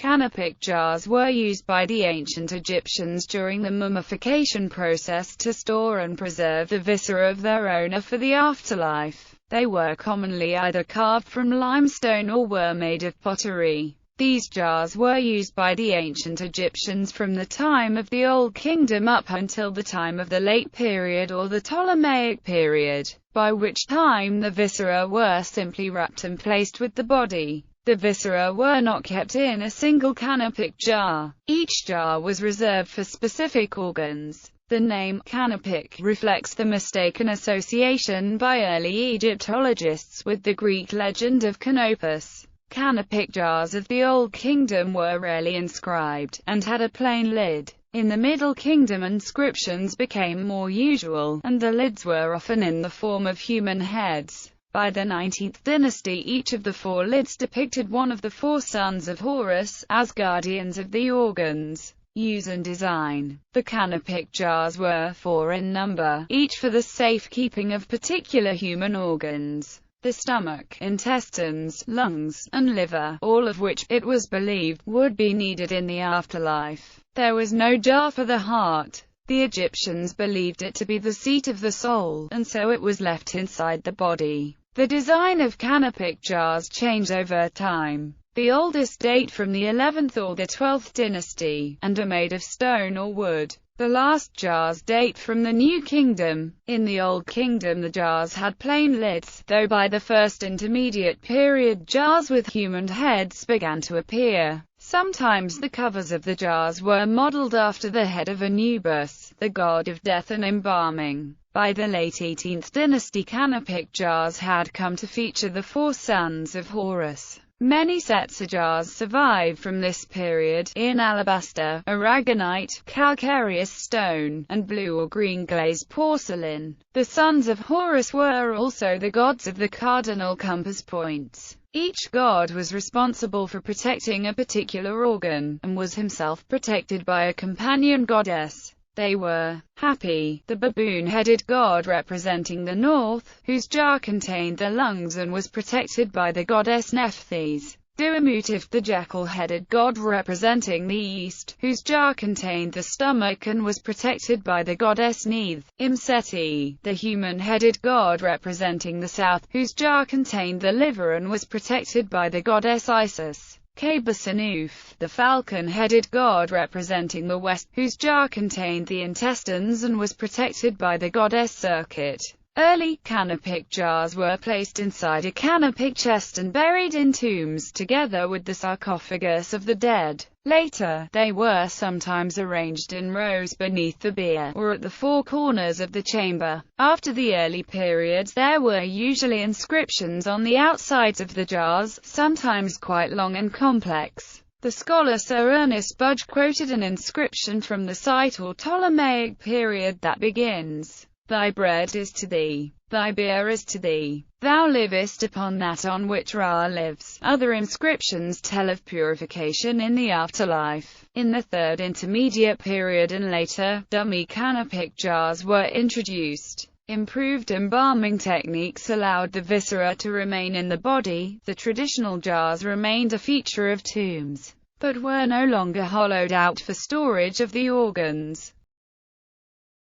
Canopic jars were used by the ancient Egyptians during the mummification process to store and preserve the viscera of their owner for the afterlife. They were commonly either carved from limestone or were made of pottery. These jars were used by the ancient Egyptians from the time of the Old Kingdom up until the time of the Late Period or the Ptolemaic period, by which time the viscera were simply wrapped and placed with the body. The viscera were not kept in a single canopic jar. Each jar was reserved for specific organs. The name canopic reflects the mistaken association by early Egyptologists with the Greek legend of Canopus. Canopic jars of the Old Kingdom were rarely inscribed, and had a plain lid. In the Middle Kingdom inscriptions became more usual, and the lids were often in the form of human heads. By the 19th dynasty, each of the four lids depicted one of the four sons of Horus, as guardians of the organs. Use and design. The canopic jars were four in number, each for the safekeeping of particular human organs. The stomach, intestines, lungs, and liver, all of which, it was believed, would be needed in the afterlife. There was no jar for the heart. The Egyptians believed it to be the seat of the soul, and so it was left inside the body. The design of canopic jars changed over time. The oldest date from the 11th or the 12th dynasty, and are made of stone or wood. The last jars date from the New Kingdom. In the Old Kingdom the jars had plain lids, though by the First Intermediate Period jars with human heads began to appear. Sometimes the covers of the jars were modeled after the head of Anubis, the god of death and embalming. By the late 18th dynasty, canopic jars had come to feature the four sons of Horus. Many sets of jars survive from this period, in alabaster, aragonite, calcareous stone, and blue or green glazed porcelain. The sons of Horus were also the gods of the cardinal compass points. Each god was responsible for protecting a particular organ, and was himself protected by a companion goddess. They were Hapi, the baboon-headed god representing the north, whose jar contained the lungs and was protected by the goddess Nephthys. Duamutif, the jackal-headed god representing the east, whose jar contained the stomach and was protected by the goddess Neith. Imseti, the human-headed god representing the south, whose jar contained the liver and was protected by the goddess Isis. Kabasanuf, the falcon-headed god representing the west, whose jar contained the intestines and was protected by the goddess Serket. Early canopic jars were placed inside a canopic chest and buried in tombs, together with the sarcophagus of the dead. Later, they were sometimes arranged in rows beneath the bier, or at the four corners of the chamber. After the early periods, there were usually inscriptions on the outsides of the jars, sometimes quite long and complex. The scholar Sir Ernest Budge quoted an inscription from the Site or Ptolemaic period that begins, "Thy bread is to thee, thy beer is to thee, thou livest upon that on which Ra lives." Other inscriptions tell of purification in the afterlife. In the Third Intermediate Period and later, dummy canopic jars were introduced. Improved embalming techniques allowed the viscera to remain in the body. The traditional jars remained a feature of tombs, but were no longer hollowed out for storage of the organs.